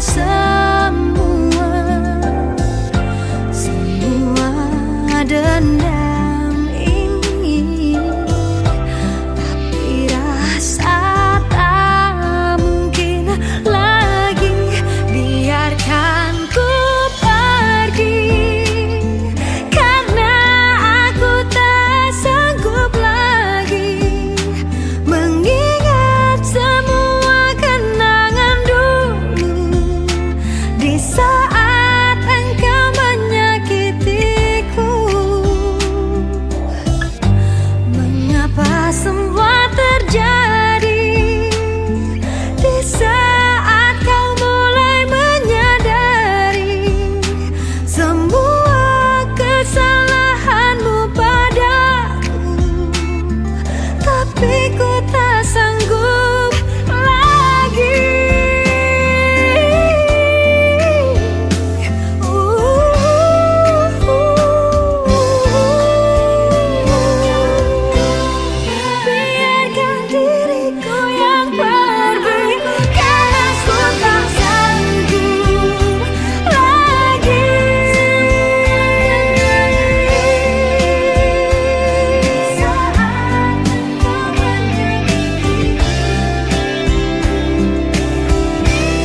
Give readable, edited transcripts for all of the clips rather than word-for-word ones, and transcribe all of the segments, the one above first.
semua dendam ini, tapi rasa tak mungkin lagi. Biarkan ku pergi, karena aku tak sanggup lagi mengingat semua kenangan dulu di saat engkau menyakitiku. Mengapa semua terjadi di saat kau mulai menyadari semua kesalahanmu padaku, tapi ku tak sanggup lagi. Biarkan diriku yang pergi, karena ku tak sanggup lagi. Saat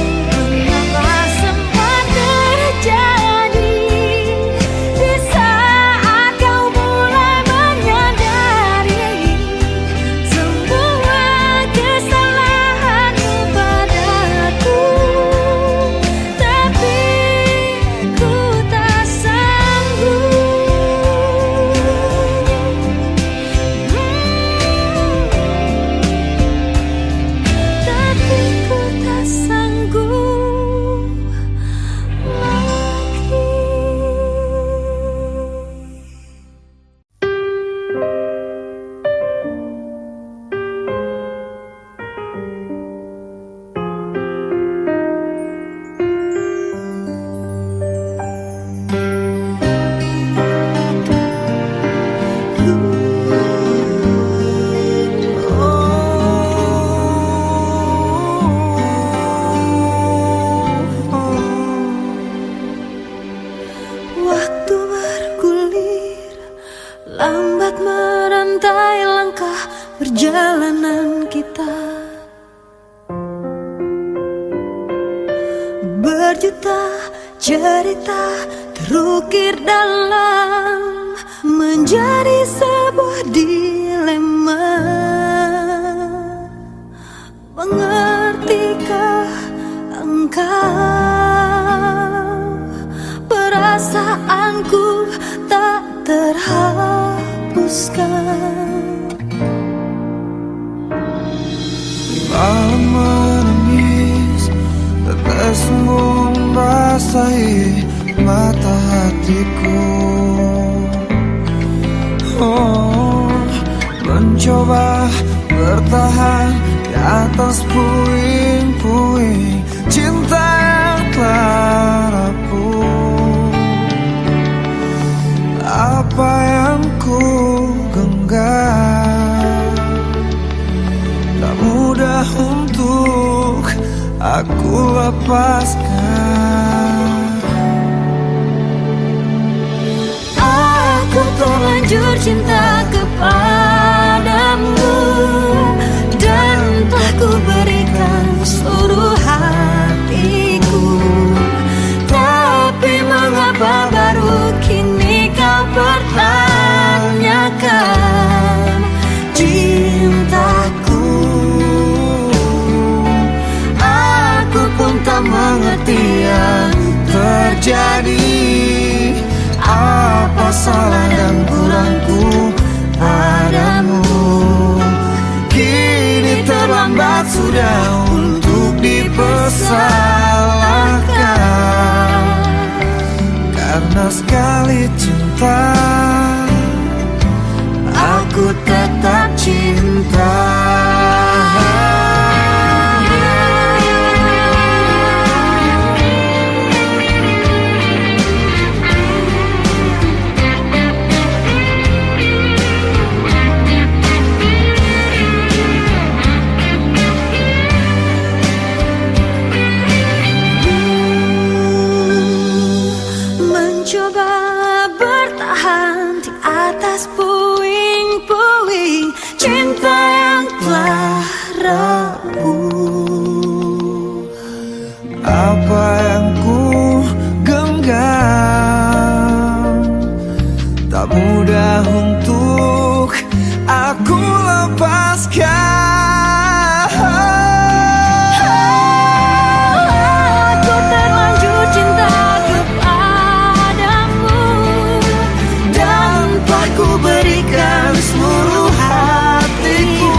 kau mengapa semua terjadi di saat kau mulai menyadari semua kesalahanmu padaku, tapi ku tak sanggup. Tapi ku tak sanggup lagi. Waktu bergulir, lambat merantai langkah perjalanan kita. Berjuta cerita terukir dalam menjadi sebuah dilema. Mengertikah engkau? Perasaanku tak terhapuskan. Malam menangis, tetesmu membasahi mata hatiku. Oh, mencoba bertahan di atas puing-puing cinta yang telah rapuh. Apa yang ku genggam tak mudah untuk aku lepaskan. Aku terlanjur cinta kepadamu, dan telah ku berikan seluruh hatiku. Tapi mengapa baru kini kau pertanyakan cintaku? Aku pun tak mengerti yang terjadi. Apa salah dan kurangku padamu? Kini terlambat sudah untuk dipersalahkan, karena sekali cinta aku tetap cinta. apa yang ku genggam. Tak mudah untuk aku lepaskan. Aku terlanjur cinta kepadamu dan telah ku berikan seluruh hatiku.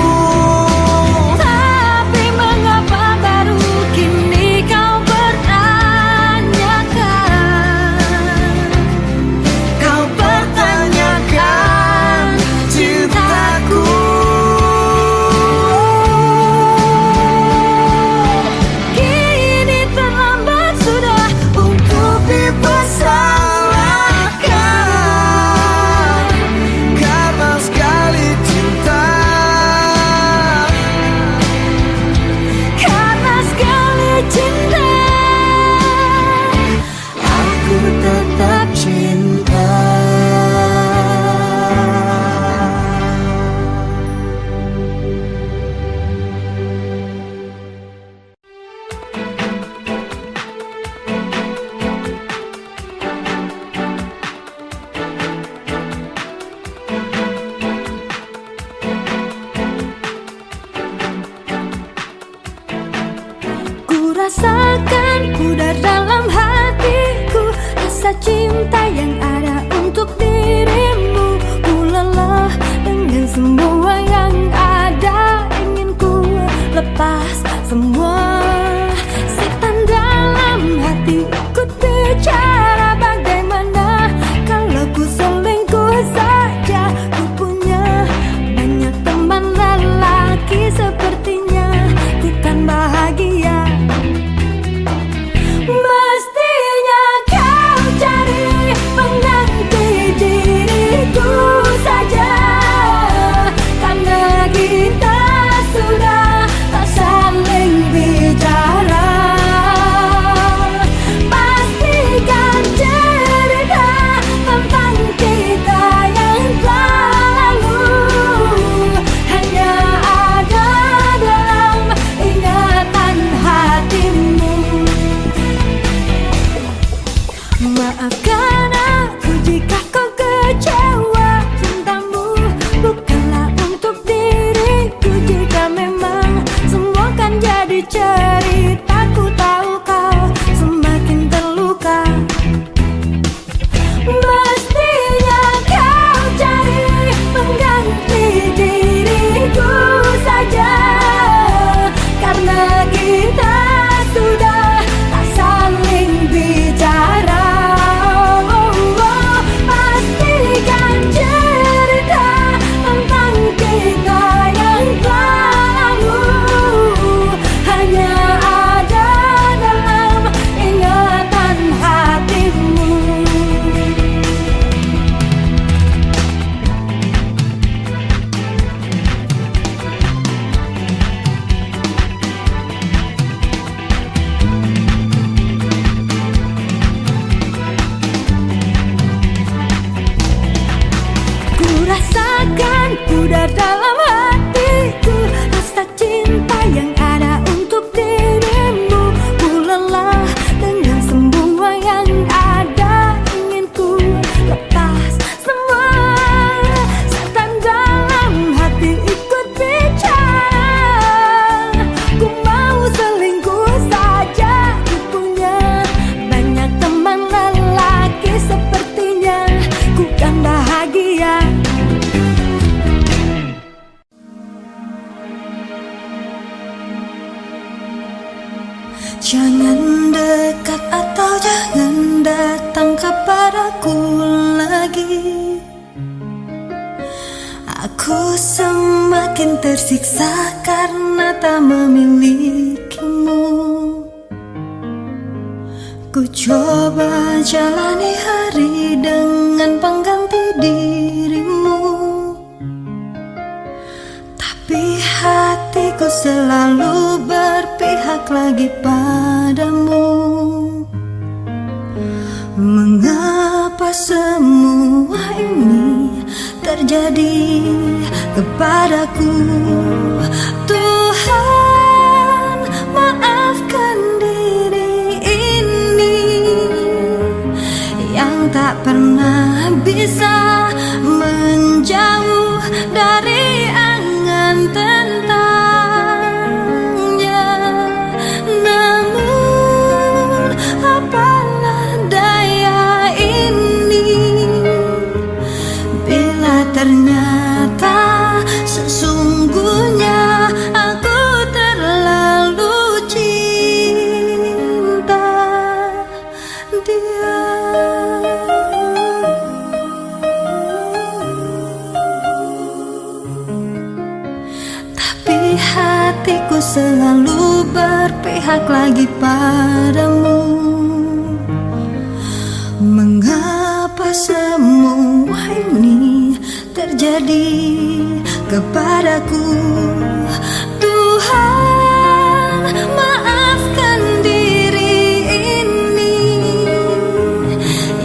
Tapi mengapa baru kini kau pertanyakan? Kau pertanyakan cintaku. Kini terlambat sudah Untuk dipersalahkan karena sekali cinta. karena sekali cinta. Aku tetap cinta. Ku rasakan pudar dalam hatiku rasa cinta yang ada untuk dirimu. Ku lelah dengan semua yang ada, ingin ku lepas semua. Setan dalam hati ikut bicara, bagaimana kalau ku selingkuh saja? Ku punya banyak teman lelaki, sepertinya ku kan bahagia. Mestinya kau cari pengganti diriku saja, karena kita sudah tak saling bicara. Pastikan cerita tentang kita yang telah lalu hanya ada dalam ingatan hatimu. Maafkan aku jika kau kecewa, cintamu bukanlah untuk diriku. Jika memang semua kan jadi cerita, ku tahu kau semakin terluka. Mestinya kau cari pengganti diriku saja, karena kita sudah tak saling bicara. Pastikan cerita tentang kita yang telah lalu hanya ada dalam ingatan hatimu. Ku rasakan pudar dalam hatiku rasa cinta yang ada untuk dirimu. Ku lelah dengan semua yang ada, ingin ku lepas semua. Setan dalam hati ikut bicara, ku mau selingkuh saja. Ku punya banyak teman lelaki, sepertinya ku kan bahagia. Jangan dekat atau jangan datang kepadaku lagi. Aku semakin tersiksa karena tak memilikimu. Ku coba jalani hari dengan pengganti dirimu, tapi hatiku selalu berpihak lagi padamu. Mengapa semua ini terjadi kepadaku? Tuhan, maafkan diri tak pernah bisa menjauh dari angan tentangnya. Namun apalah daya ini bila ternyata sesungguhnya aku terlalu cinta dia. Tapi hatiku selalu berpihak lagi padamu. Mengapa semua ini terjadi kepadaku? Tuhan, maafkan diri ini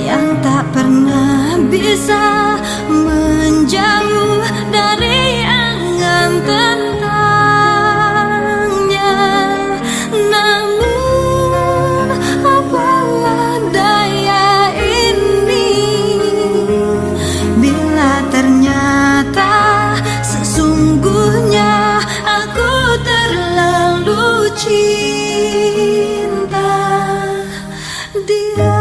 yang tak pernah bisa menjauh dari angan tentangnya. Namun apalah daya ini bila ternyata sesungguhnya aku terlalu cinta dia.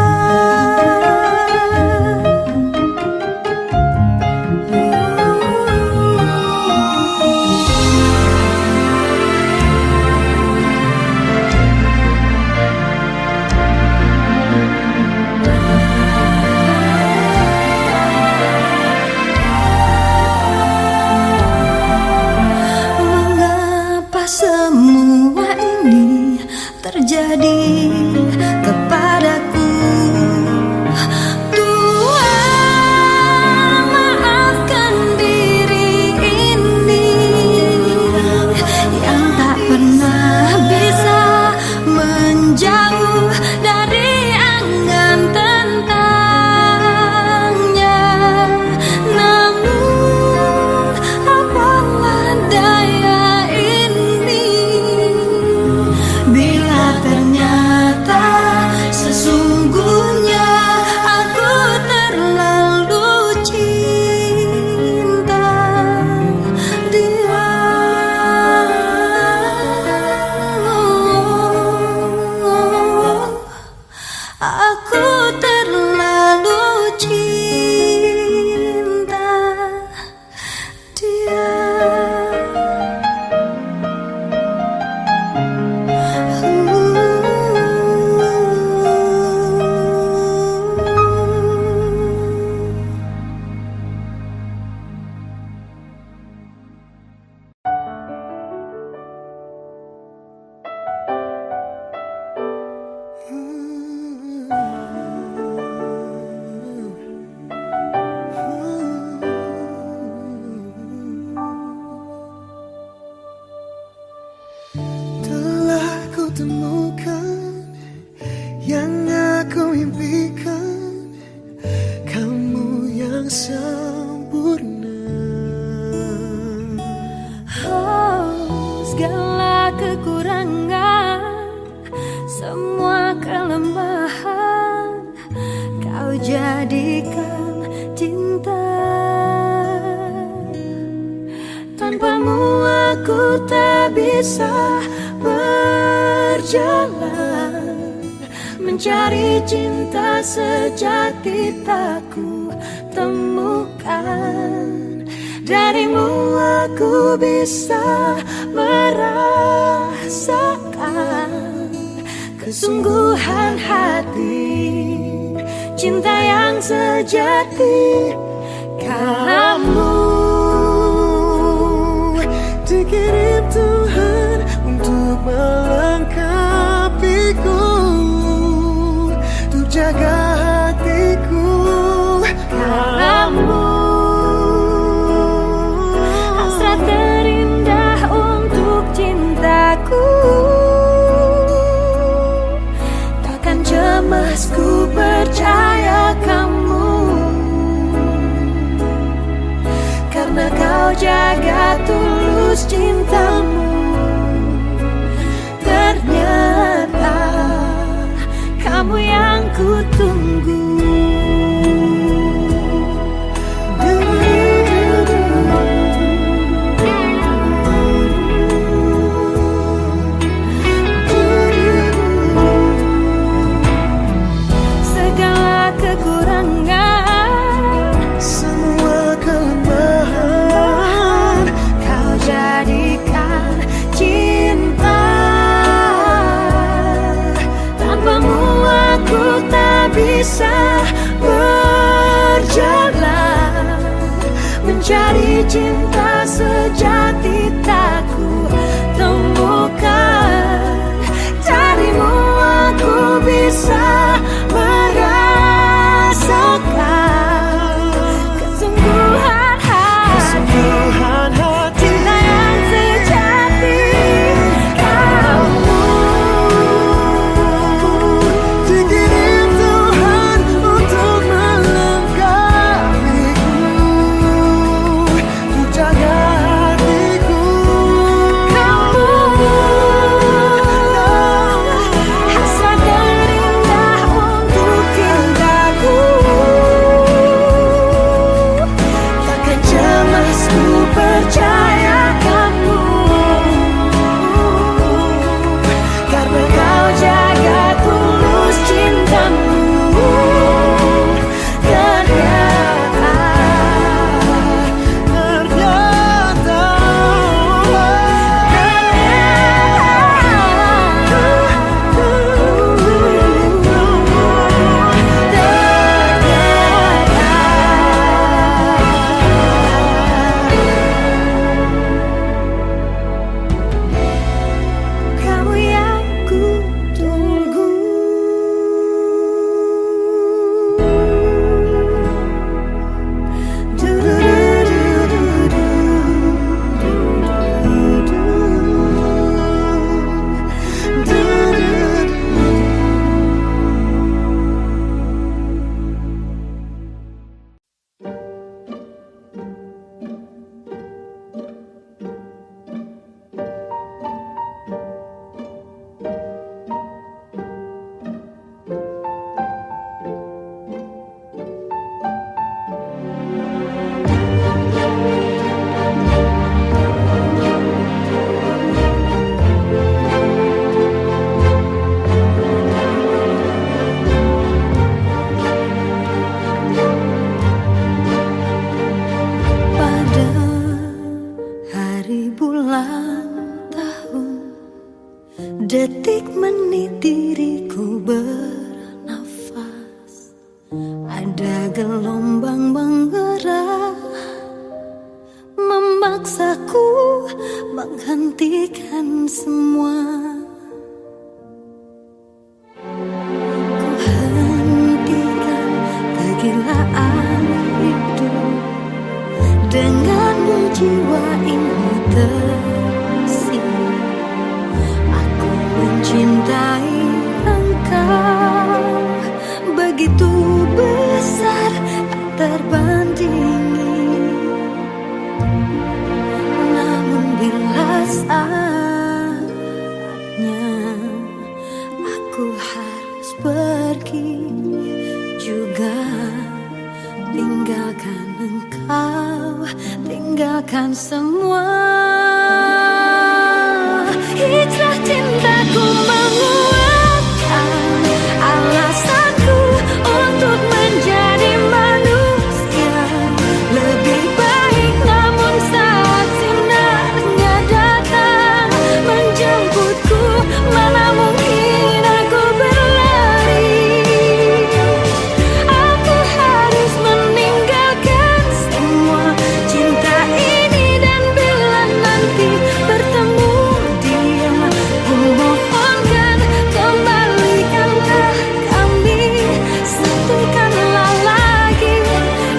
Mengapa semua ini terjadi kepadaku? Tuhan, maafkan diri ini yang tak pernah bisa menjauh dari angan tentangnya. Namun apalah daya ini bila ternyata sesungguhnya aku terlalu cinta dia. Aku terlalu cinta dia. Telah ku temukan yang aku impikan, kamu yang sempurna. Oh, segala kekurangan, semua kelemahan kau jadikan cinta. Tanpamu aku tak bisa berjalan, mencari cinta sejati tak ku temukan. Darimu aku bisa merasakan kesungguhan hati, cinta yang sejati. Kamu Dikirim Tuhan untuk melengkapiku, untuk jaga hatiku. kamu hasrat terindah untuk cintaku. Takkan cemas, ku percaya kamu, karena kau jaga tulus cintamu. Ternyata kamu yang ku tunggu. aku tak bisa berjalan, mencari cinta sejati tak ku temukan. Darimu aku bisa merasakan kesungguhan hati, cinta yang sejati. Kamu dikirim Tuhan untuk melengkapiku, untuk jaga hatiku. Kamu hasrat terindah untuk cintaku. Takkan cemas ku Percaya kamu, karena kau jaga tulus cintamu. Ternyata kamu yang ku tunggu. Pada hari bulan tahun, detik menit diriku bernafas. Ada gelombang menggerak, memaksaku menghentikan semua. Ku hentikan kegilaan hidup, denganmu jiwa ini tersiap. Aku mencintai engkau begitu besar, tak terbandingi. Namun bila saatnya aku harus pergi juga, tinggalkan engkau, tinggalkan semua. Hijrah cintaku menguatkan alasanku untuk menjadi manusia lebih baik. Namun saat sinarnya datang menjemputku, mana mungkin aku berlari. Aku harus meninggalkan semua cinta ini, dan bila nanti bertemu dia, ku mohonkan kembalikanlah kami, satukanlah lagi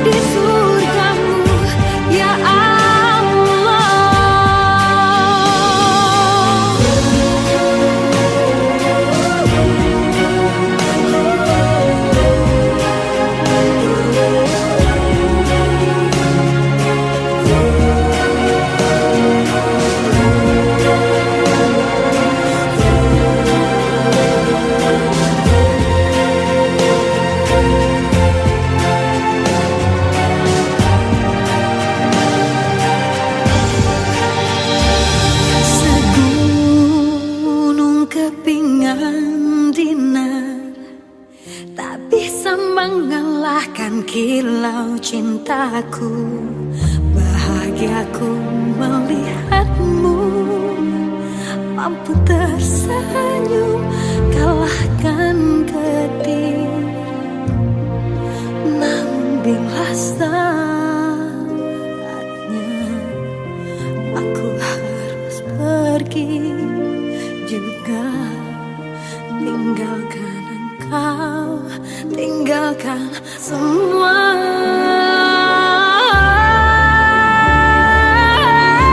di surgamu, ya Allah. Segunung kepingan dinar tak bisa mengalahkan kilau cintaku. Bahagiaku melihatmu mampu tersenyum kalahkan ketiga. tinggalkan semua.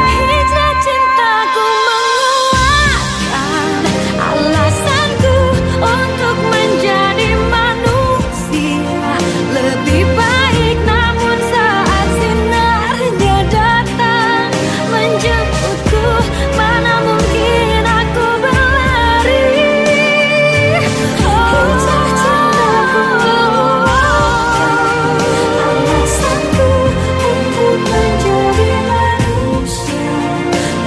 Hijrah cintaku menguatkan alasanku untuk menjadi manusia lebih baik. Namun saat sinarnya datang menjemputku, mana mungkin aku berlari. Hijrah cintaku menguatkan alasanku untuk menjadi manusia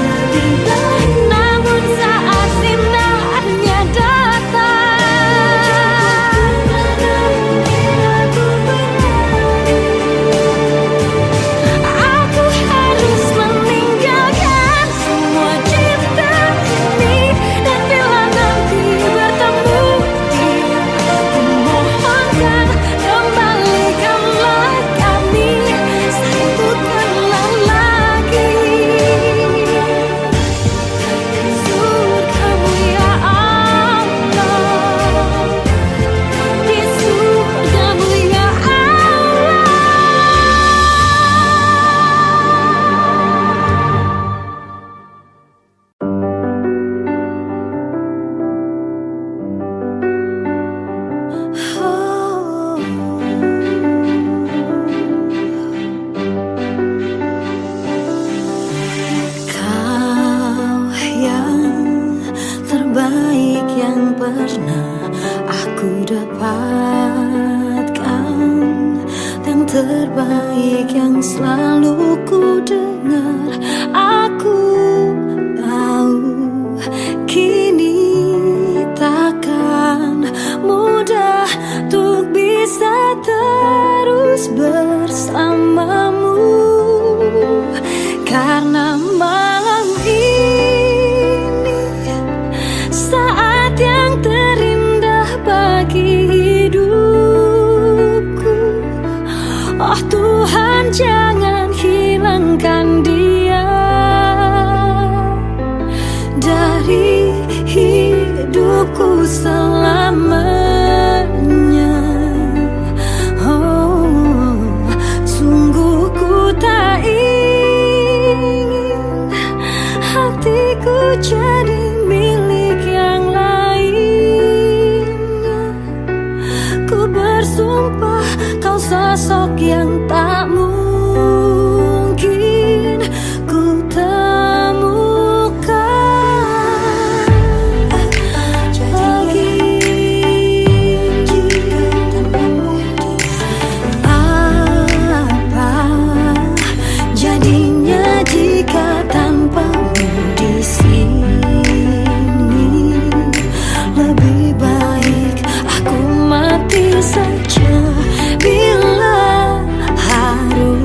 lebih baik. Namun saat sinarnya datang, mana mungkin aku berlari. Aku harus meninggalkan semua cinta ini, dan bila nanti bertemu dia, kumohonkan kembalikanlah kami, satukanlah lagi di surgamu ya Allah, di surgamu ya Allah. Kau yang terbaik yang pernah aku dapatkan, yang terbaik yang selalu ku dengar. Aku tahu kini takkan mudah untuk bisa terus bersamamu, karena malam ini saat yang terindah bagi hidupku. Oh Tuhan, jangan hilangkan dia dari hidupku selamanya. Oh, sungguh ku tak ingin hatiku jadi milik yang lainnya. Ku bersumpah kau sosok yang tak mungkin ku temukan lagi. Apa jadinya jika tanpamu di sini? Lebih baik aku mati saja bila harus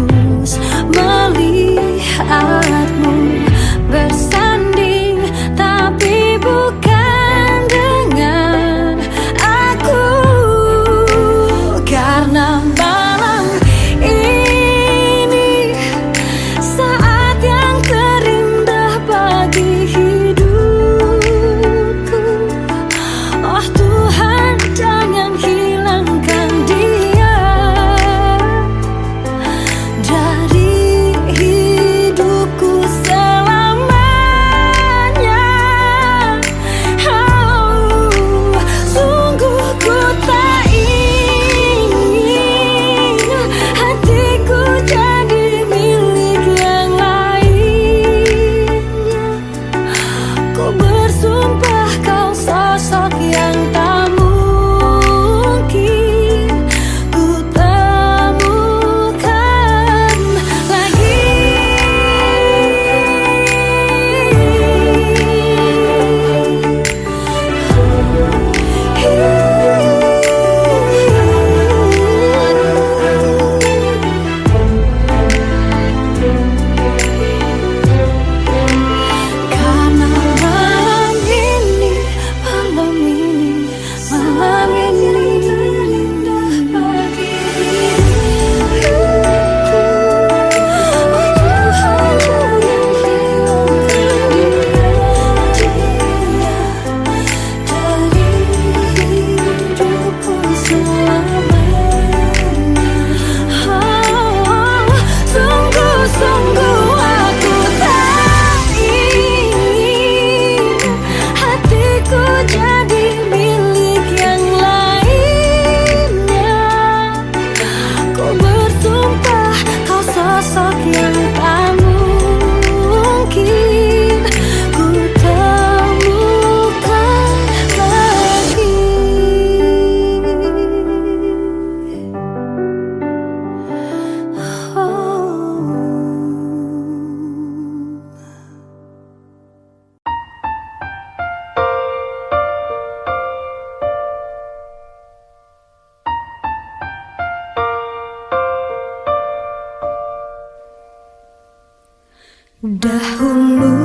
Dahulu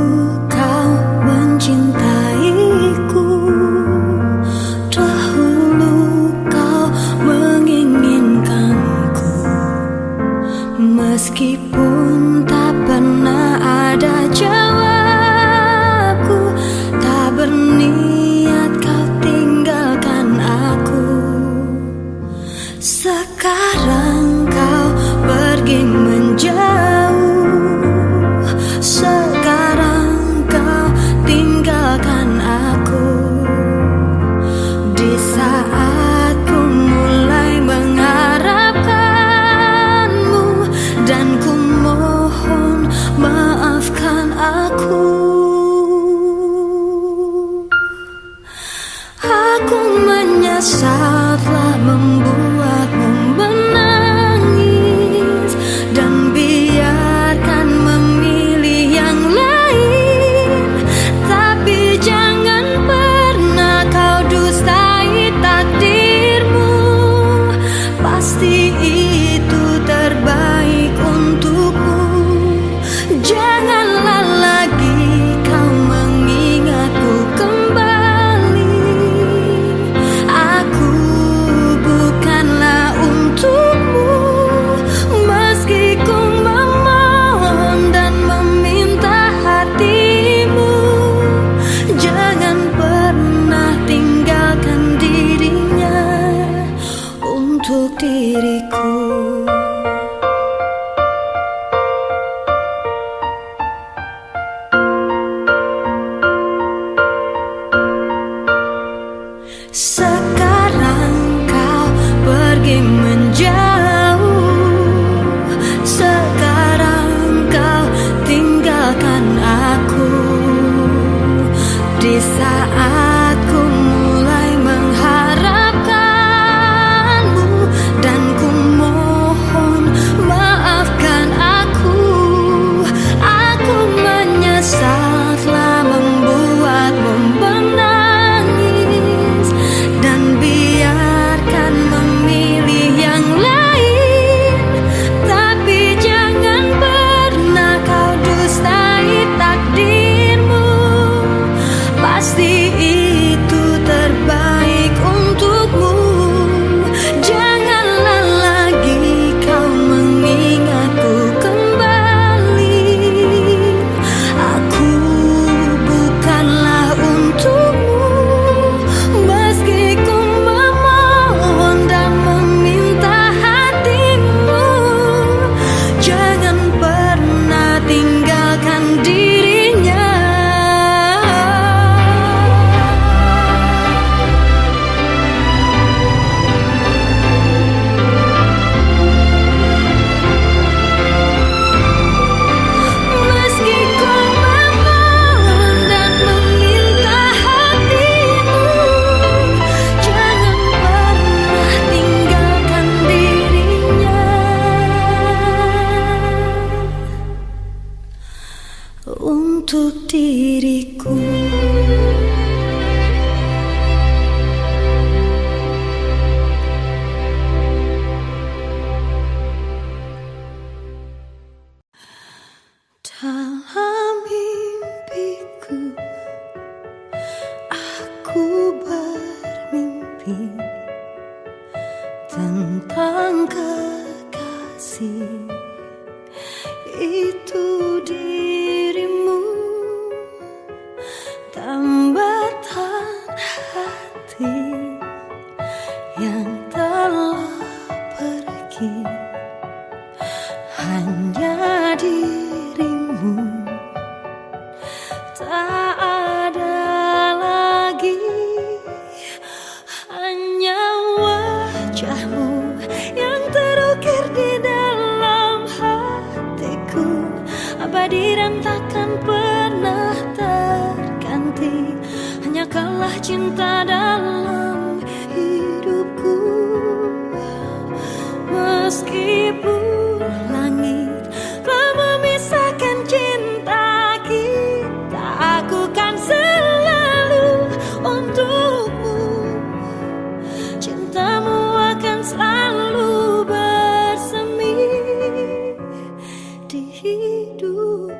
kau mencintaiku, dahulu kau menginginkanku, meskipun tak pernah ada jawabku, tak berniat kau tinggalkan aku. Sekarang kau pergi menjauh, sekarang kau tinggalkan aku. Di saat ku mulai mengharapkanmu, dan ku mohon maafkan aku. Aku menyesal telah membuatmu menangis, dan biarkan memilih yang lain. Tapi jangan pernah kau dustai takdirmu, pasti itu terbaik untukmu. Janganlah lagi kau mengingatku kembali. Aku bukanlah untukmu, meski ku memohon dan meminta hatimu. Jangan pernah tinggalkan dirinya untuk diriku. Sekarang kau pergi menjauh, sekarang kau tinggalkan aku. Di saat ku mulai mengharapkanmu, dan ku mohon maafkan aku. Aku menyesal telah membuatmu menangis, dan biarkan memilih yang lain. Tapi jangan pernah kau dustai takdirmu, pasti itu terbaik untukmu. Janganlah lagi kau mengingatku kembali. Aku bukanlah untukmu, meski ku memohon dan meminta hatimu. Jangan pernah tinggalkan dirinya. Meski ku memohon dan meminta hatimu, jangan pernah tinggalkan dirinya untuk diriku. Dalam mimpiku, aku bermimpi tentang kekasih. Itu dirimu, tambatan hati yang telah pergi. Hanya dirimu, tak ada lagi. Hanya wajahmu yang terukir di dalam hatiku, abadi dan takkan pernah terganti. Hanya kaulah cinta dalam hidupku. Meskipun langit telah memisahkan cinta kita, aku kan selalu untukmu. Cintamu akan selalu bersemi di hidup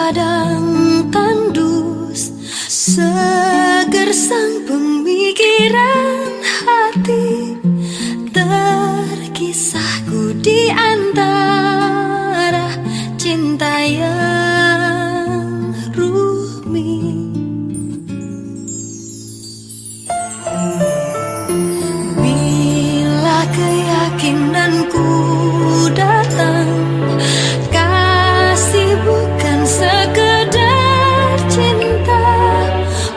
padang tandus, segersang pemikiran hati, terkisahku di antara cinta yang rumit. Bila keyakinanku datang, kasih bukan sekedar cinta,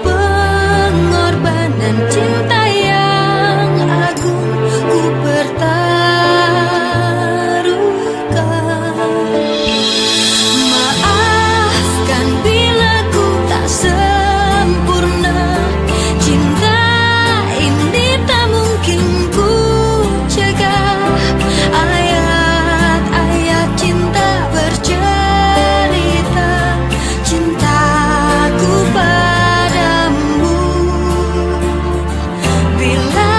pengorbanan cinta yang agung ku pertaruhkan. Maafkan bila ku tak sempurna, cinta ini tak mungkin ku cegah. Ayat-ayat cinta bercerita cintaku padamu. Bila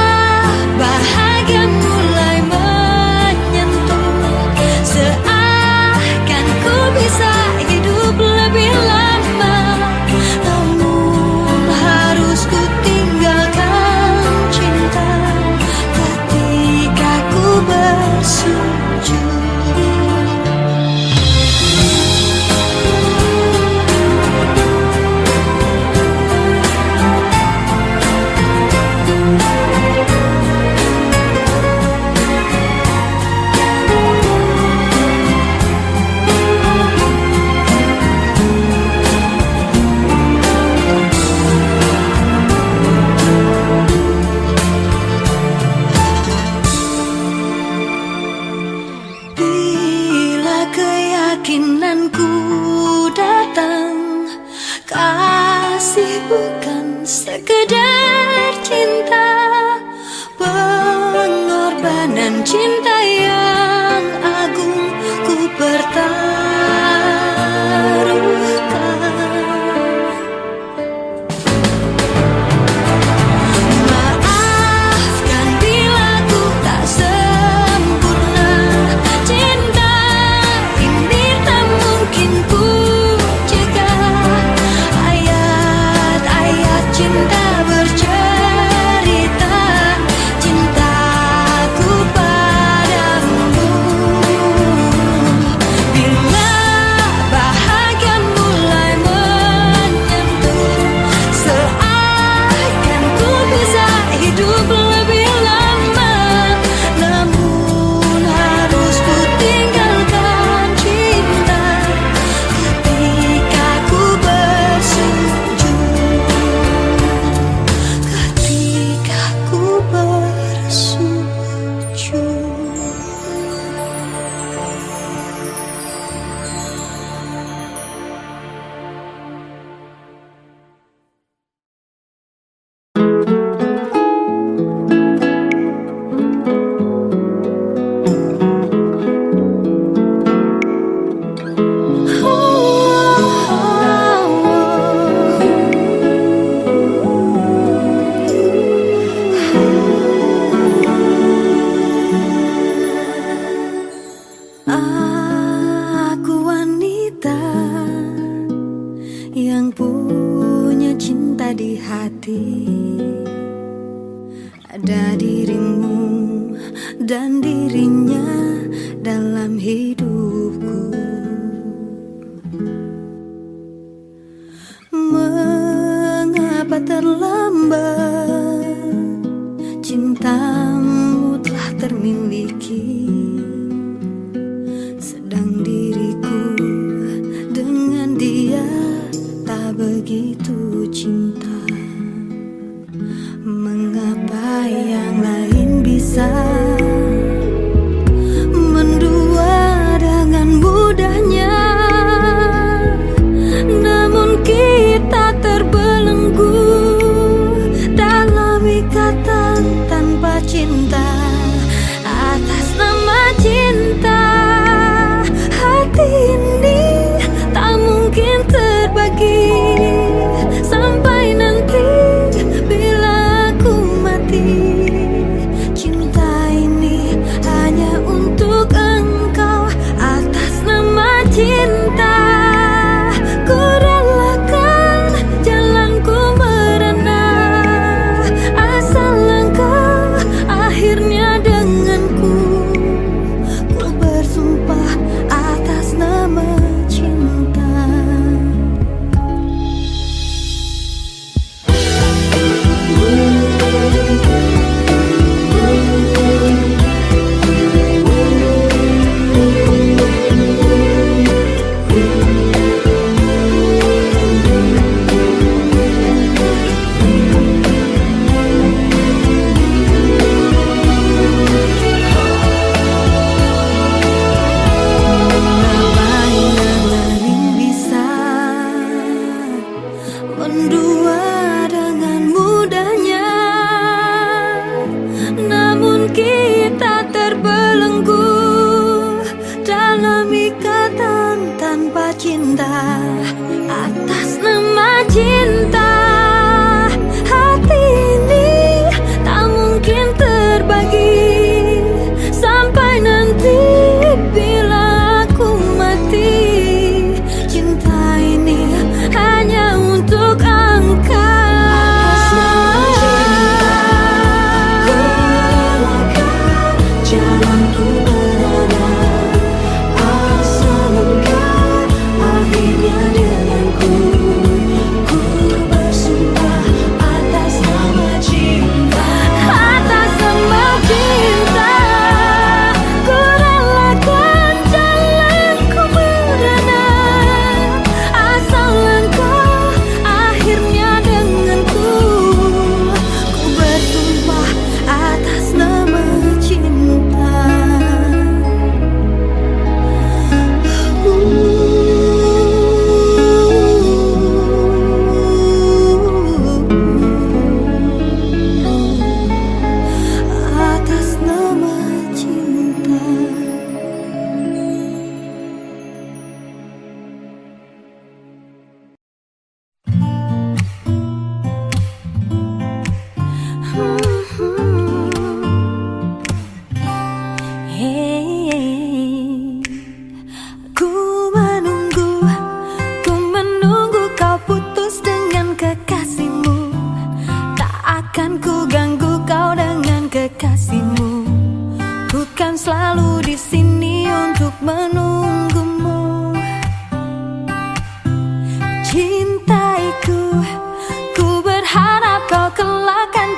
bahagia mulai menyentuh, seakan ku bisa hidup lebih lama. Namun harus ku tinggalkan cinta ketika ku bersujud. Bila keyakinanku datang, kasih bukan sekedar cinta, pengorbanan cinta yang agung ku pertaruhkan. Maafkan bila ku tak sempurna, cinta ini tak mungkin ku cegah. Ayat-ayat cinta bercerita cintaku padamu. Bila bahagia mulai menyentuh, seakan ku bisa hidup lebih lama. Namun harus ku tinggalkan cinta ketika ku bersujud. Ketika ku bersujud. Aku wanita yang punya cinta di hati. Ada dirimu dan dirinya dalam hidupku. Mengapa terlambat? Cintamu telah termiliki, sedang diriku dengan dia tak begitu cinta. Mengapa yang lain bisa mendua dengan mudahnya, namun kita terbelenggu dalam ikatan tanpa cinta. Atas nama cinta, hati ini tak mungkin terbagi. Sampai nanti bila aku mati, cinta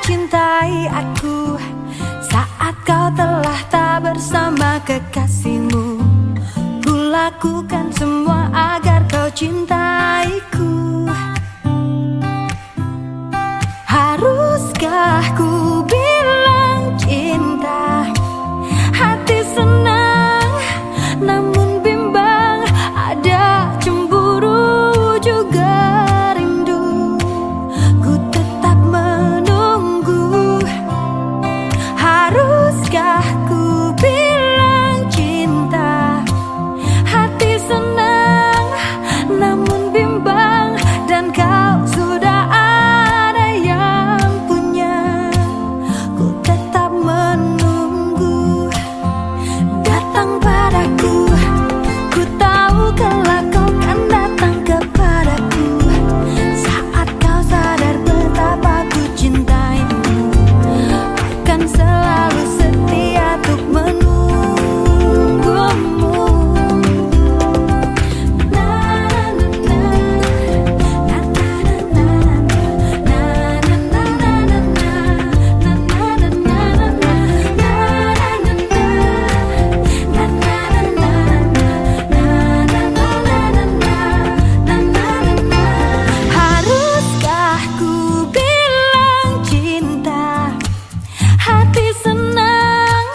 mencintai aku saat kau telah tak bersama kekasihmu. Ku lakukan semua agar kau cintaiku. Haruskah ku bilang cinta? Hati senang namun bimbang, ada cemburu juga rindu. Ku tetap menunggu. Haruskah ku bilang cinta? Hati senang namun bimbang, dan kau sudah ada yang punya. Ku tetap menunggu. Datang padaku, ku tahu kelak kau kan datang kepadaku. Saat kau sadar betapa ku cintaimu, akan selalu setia untuk menunggumu. Haruskah ku bilang cinta? Hati senang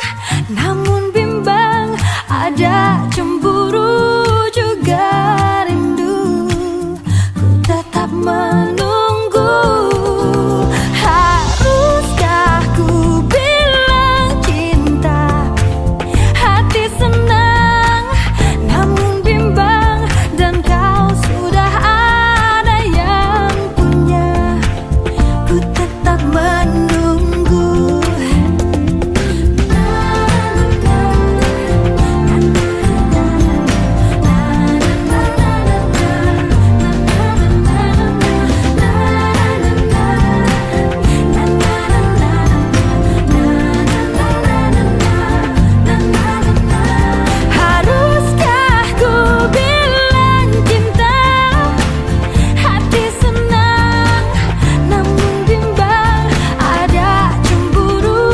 namun bimbang, ada cemburu juga rindu. Ku tetap menunggu. Haruskah ku bilang cinta? Hati senang namun bimbang, dan kau sudah ada yang punya. Ku tetap menunggu. Haruskah ku bilang cinta? Hati senang namun bimbang, ada cemburu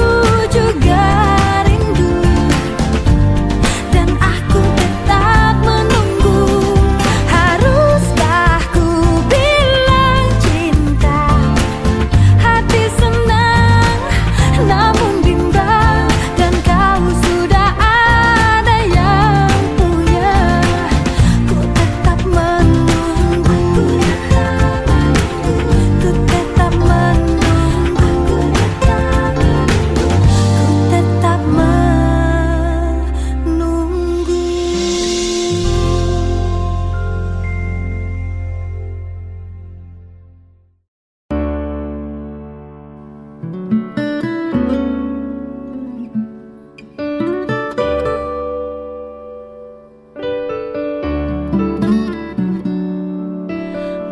juga rindu, dan aku tetap menunggu. Haruskah ku bilang cinta? Hati senang namun bimbang, dan kau sudah ada yang punya. Ku tetap menunggu. Ku tetap menunggu. Ku tetap menunggu.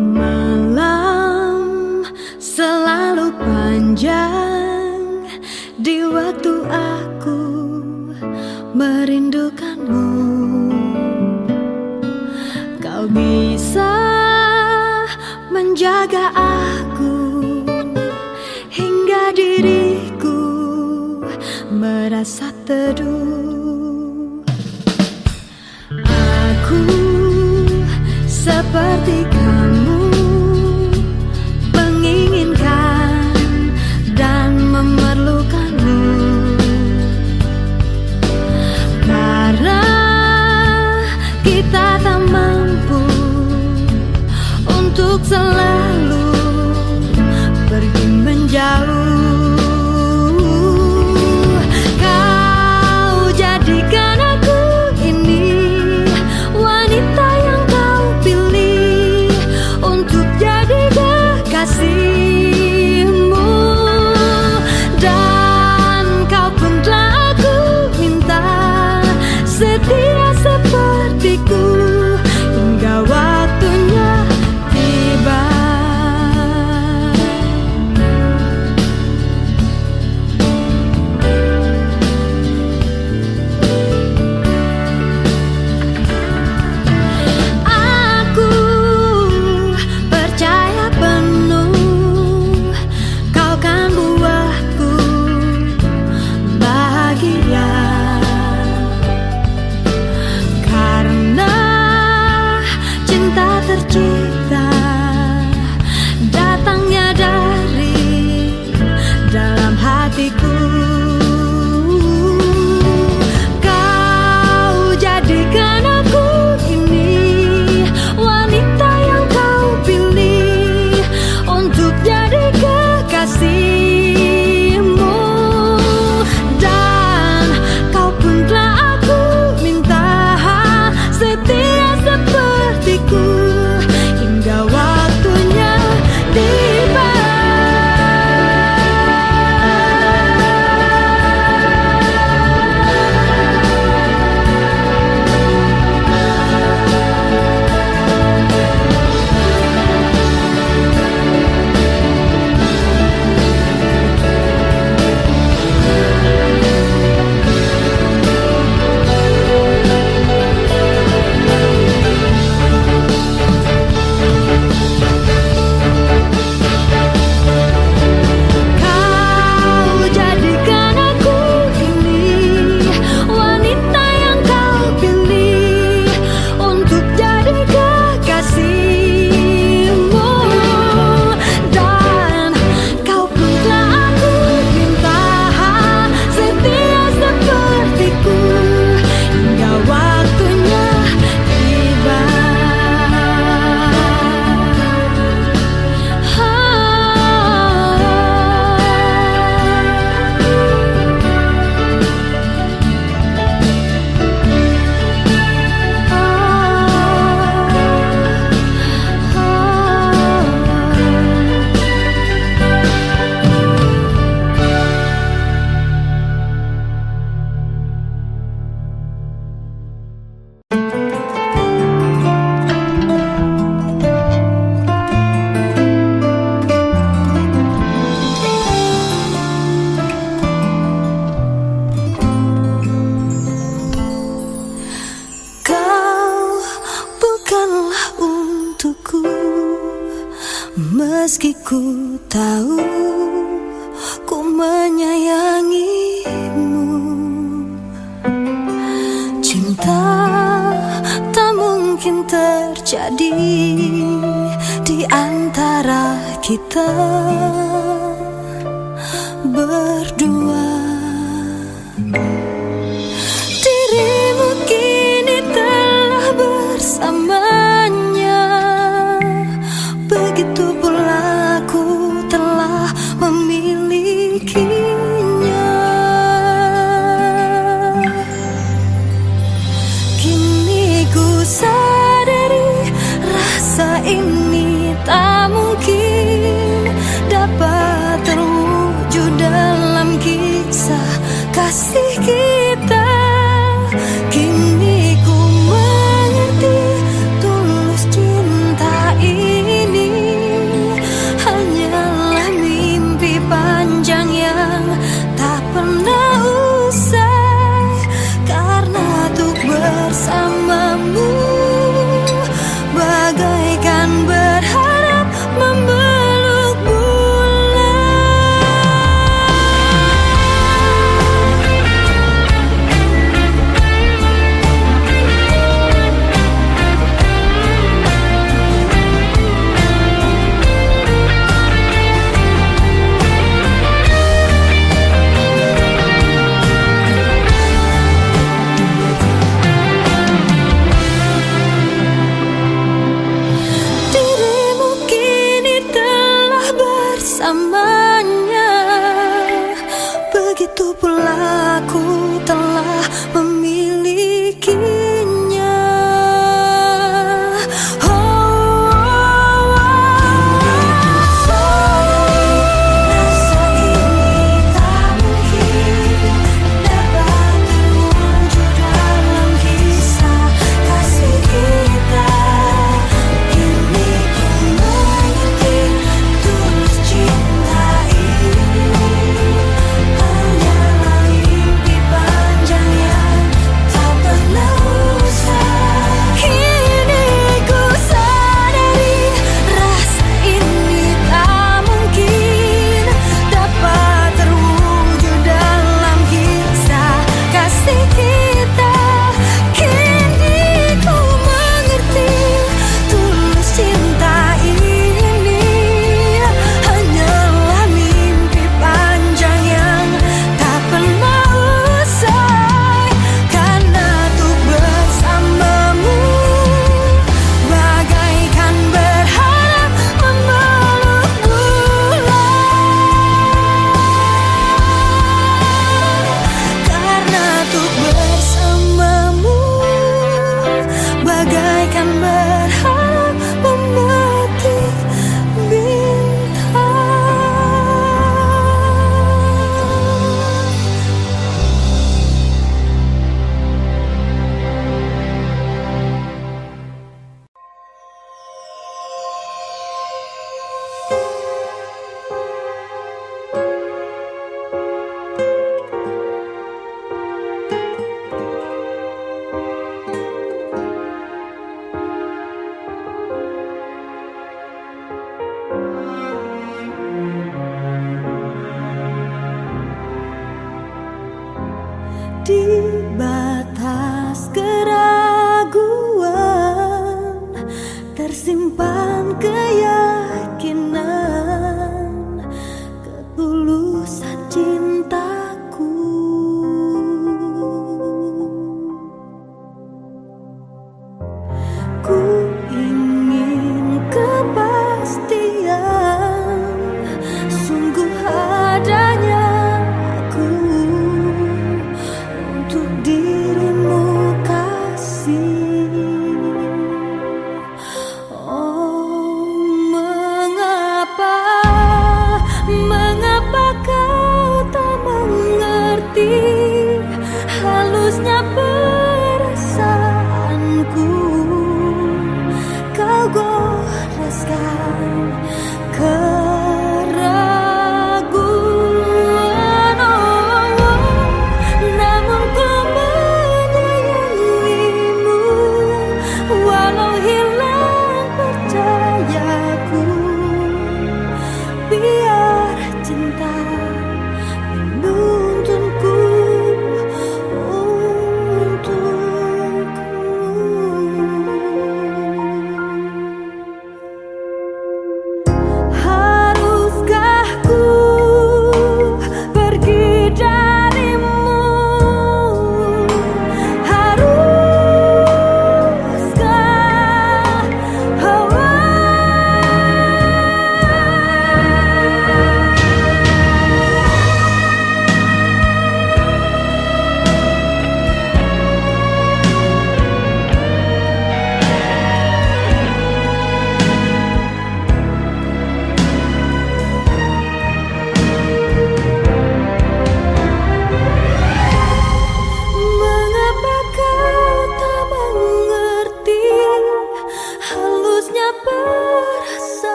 Malam selalu panjang di waktu aku merindukanmu. Kau bisa menjaga aku hingga diriku merasa teduh. Aku seperti kamu, menginginkan dan memerlukanmu, karena kita tak mampu untuk selalu pergi menjauh. Kau jadikan aku ini wanita yang kau pilih untuk jadi kekasihmu, dan kau pun telah aku minta setia sepertiku hingga waktunya tiba. Meski ku tahu ku menyayangimu, cinta tak mungkin terjadi di antara kita berdua. Dirimu kini telah bersamanya, begitu pula aku telah memilikinya. Kini ku sadari rasa ini tak mungkin dapat terwujud dalam kisah kasih kita. Kini ku mengerti tulus cinta ini hanyalah mimpi panjang yang tak pernah usai. Karena untuk bersamamu bagaikan berharap memeluk bulan.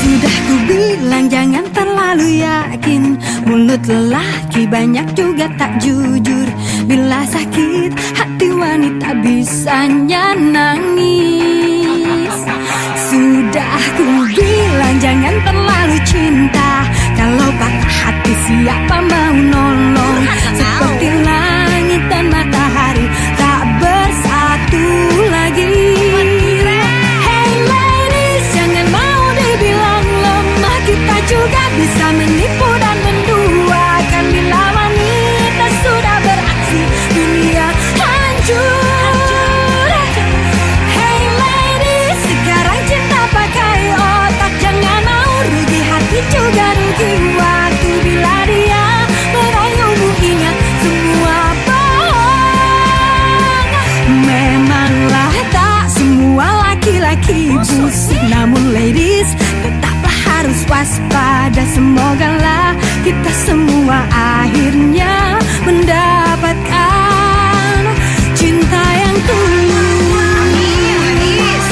Sudah ku bilang jangan terlalu yakin, mulut lelaki banyak juga tak jujur. Bila sakit hati wanita bisanya nangis. Sudah ku bilang jangan terlalu cinta, kalau patah hati siapa mau nolong. Seperti langit dan matahari tak bersatu lagi. Hey ladies, jangan mau dibilang lemah, kita juga bisa menipu dan menduakan. Bila wanita sudah beraksi, dunia hancur. Hey ladies, sekarang cinta pakai otak, jangan mau rugi hati juga rugi waktu. Bila dia merayumu ingat semua bohong. Memanglah tak semua laki-laki busuk, namun ladies tetaplah harus waspada. Semogalah kita semua akhirnya mendapatkan cinta yang tulus.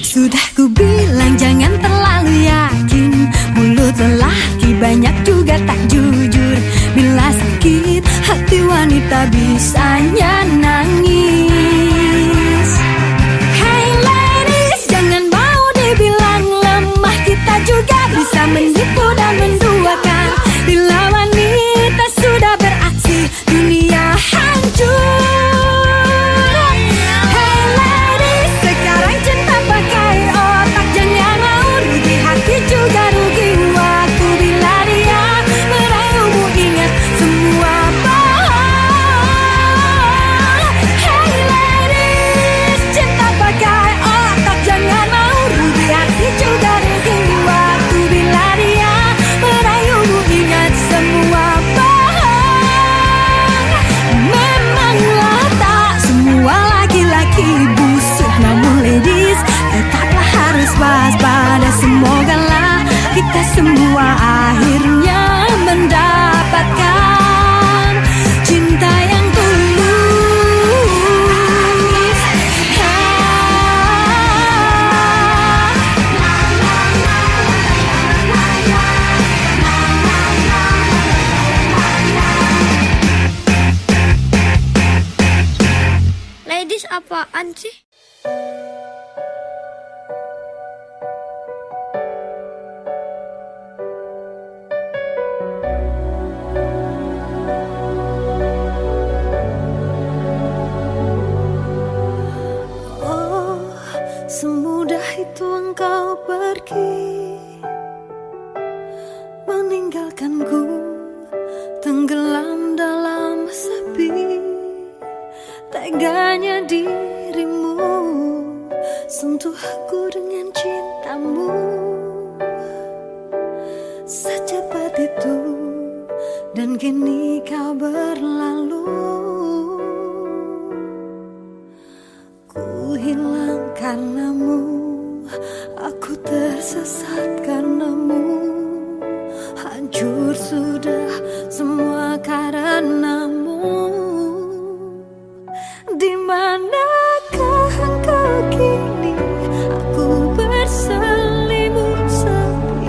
Sudah ku bilang jangan terlalu yakin, mulut lelaki banyak juga tak jujur. Bila sakit hati wanita bisanya nangis. Hey ladies, jangan mau dibilang lemah, kita juga bisa menipu dan menduakan. Bila wanita sudah beraksi, dunia hancur. Hey ladies, sekarang cinta pakai otak, jangan mau rugi hati juga rugi waktu. Bila dia merayumu ingat semua bohong. Hey ladies, cinta pakai otak, jangan mau rugi hati juga rugi waktu. Bila dia merayumu ingat semua bohong. Memanglah tak semua laki-laki busuk, namun ladies tetaplah harus waspada. Semogalah kita semua akhirnya mendapatkan cinta yang tulus. Ladies apaan sih? Oh, semudah itu engkau pergi, meninggalkanku tenggelam dalam sepi. Teganya dirimu sentuh aku dengan cintamu, secepat itu dan kini kau berlalu. Ku hilang karenamu, aku tersesat karenamu, hancur sudah semua karenamu. Di manakah engkau kini? Aku berselimut sepi,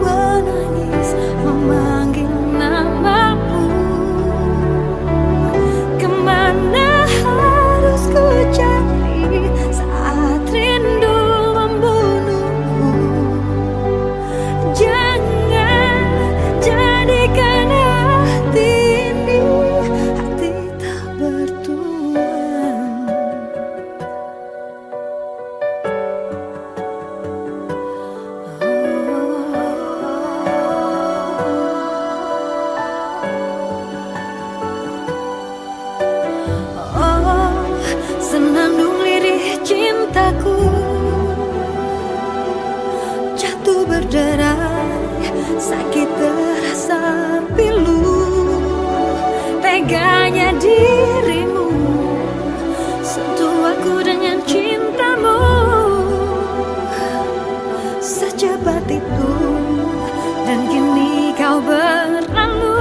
menangis memanggil namamu. cintaku jatuh berderai, sakit terasa pilu. Teganya dirimu sentuh aku dengan cintamu, secepat itu dan kini kau berlalu.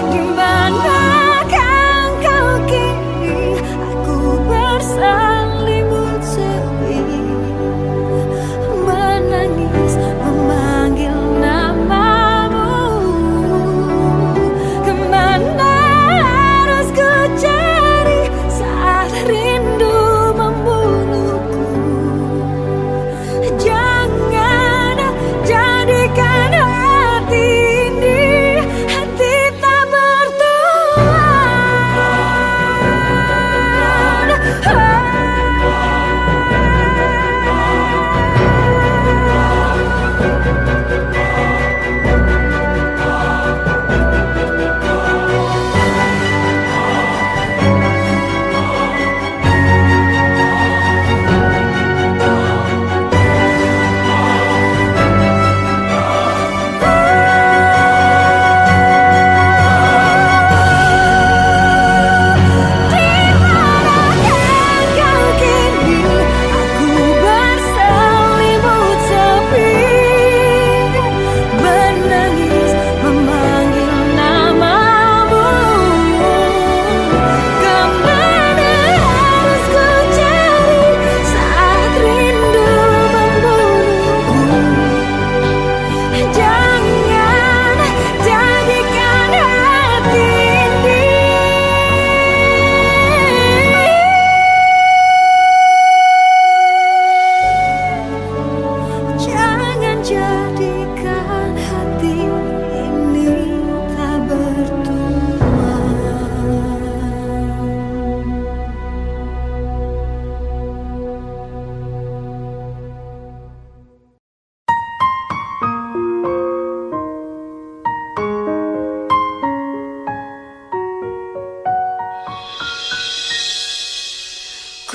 Di manakah kau kini? Aku berselimut sepi, menangis memanggil namamu. Kemana harus ku cari saat rindu membunuhku? Jangan jadikan hati ini hati tak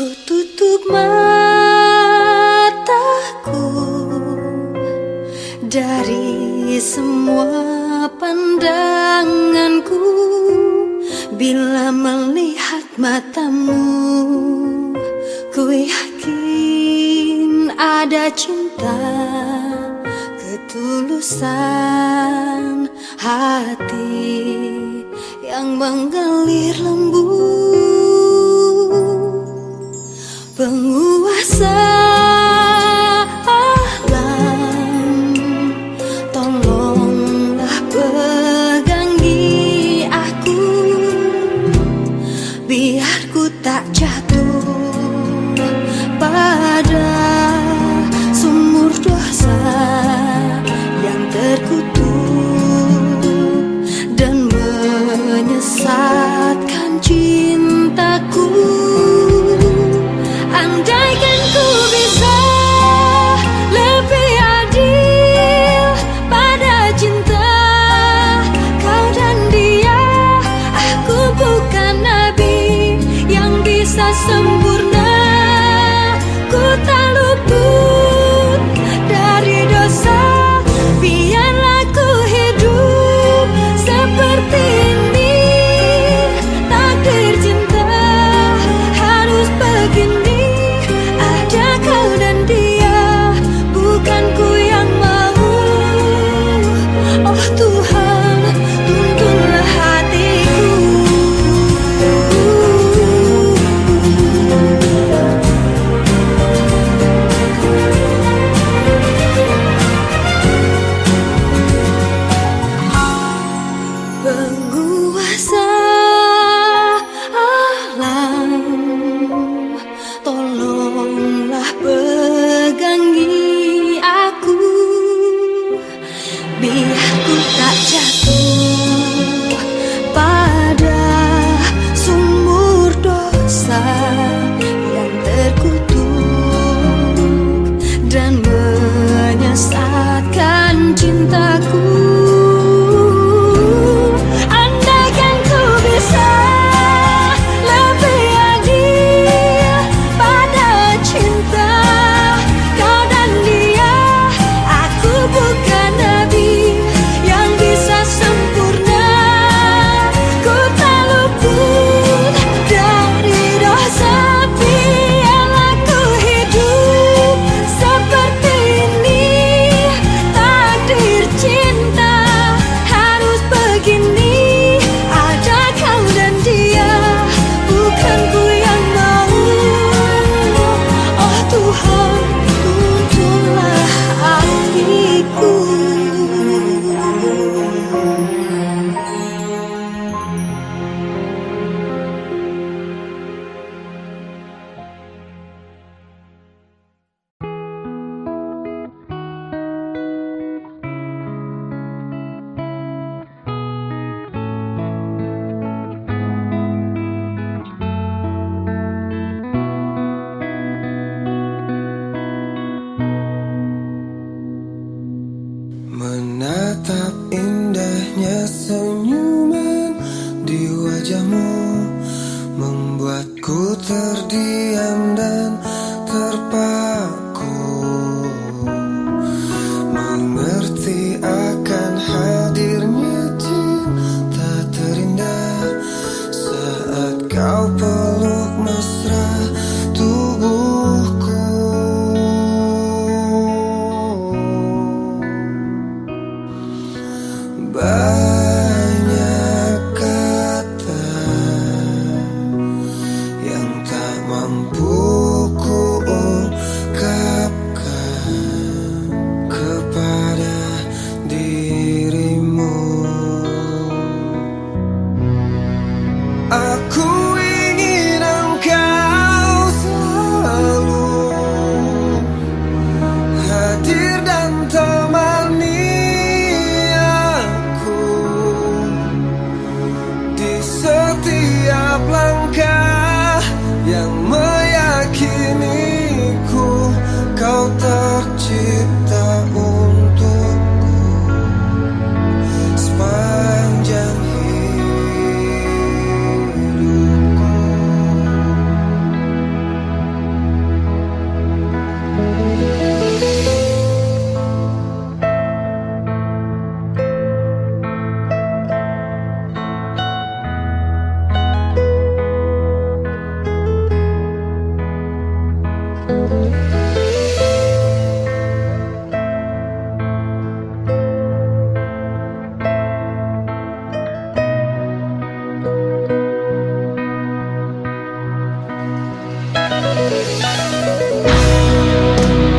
ku tutup mataku dari semua pandanganku bila melihat matamu. Ku yakin ada cinta, ketulusan hati yang mengalir lembut. Penguasa alam, tolonglah pegangi aku, biar ku tak jatuh pada sumur dosa yang terkutuk dan menyesatkan cintaku. Andaikan ku bisa lebih adil pada cinta kau dan dia, aku bukan nabi yang bisa sempurna. Ku tak luput dari dosa, biarlah ku hidup seperti ini. Takdir cinta harus begini. Kau dan dia, bukan ku yang mau. Oh Tuhan, tuntunlah hatiku. Penguasa alam, tolonglah pegangi aku, biar ku tak jatuh pada sumur dosa yang terkutuk dan menyesatkan cintaku. Anda setiap langkah yang meyakiniku kau tercipta untukku sepanjang hidupku.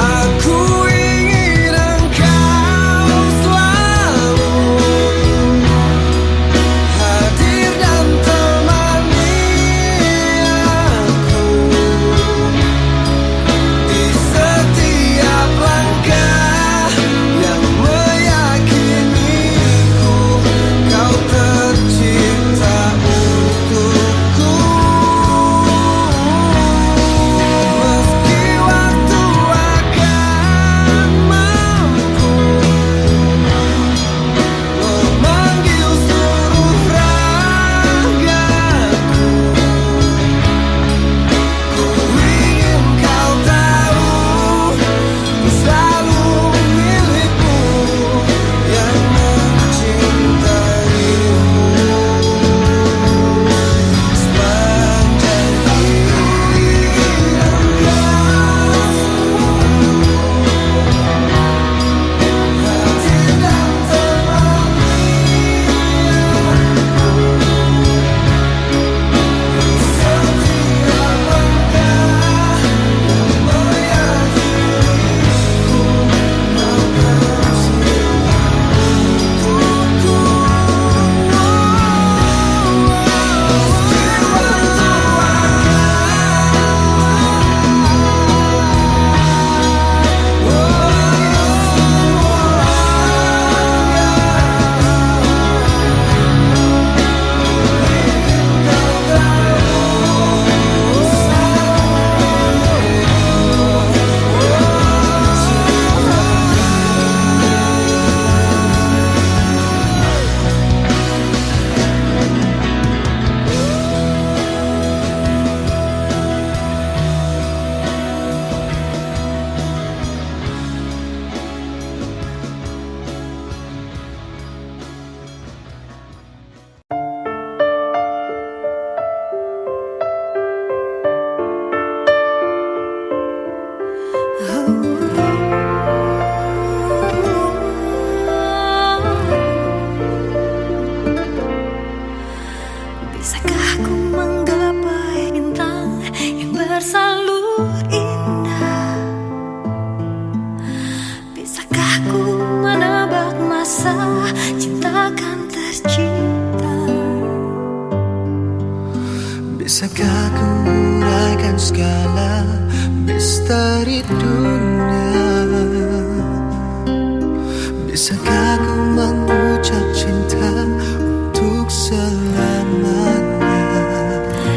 Aku ingin engkau selalu hadir dan temani aku di setiap langkah yang meyakiniku kau tercipta untukku. Meski waktu akan mampu memanggil seluruh ragaku, ku ingin kau tahu ku selalu milikmu yang mencintaimu sepanjang Bisakah ku menggapai bintang yang bersalur indah? Bisakah ku menebak masa cinta kan tercipta? Bisakah ku uraikan segala misteri dunia? Bisakah ku mengucap cinta untuk selamanya?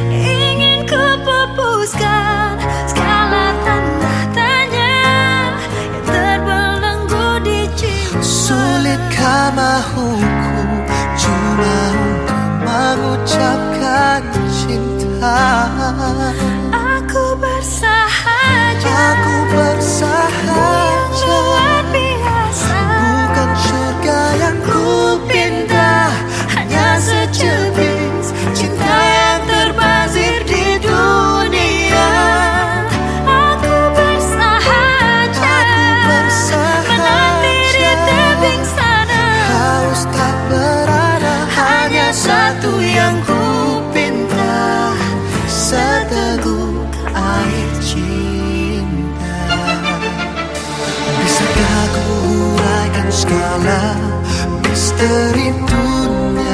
Ingin ku pupuskan segala tanda tanya yang terbelenggu di jiwa. Sulitkah mahuku cuma untuk mengucapkan cinta? Aku bersahaja, Aku bersahaja, luar biasa. bukan surga yang ku pinta, hanya secubit cinta yang terbazir di dunia. Aku bersahaja, menanti di tebing sana. Haus tak berada, hanya satu yang ku pinta, seteguk air cinta. Bisakah ku uraikan segala misteri dunia?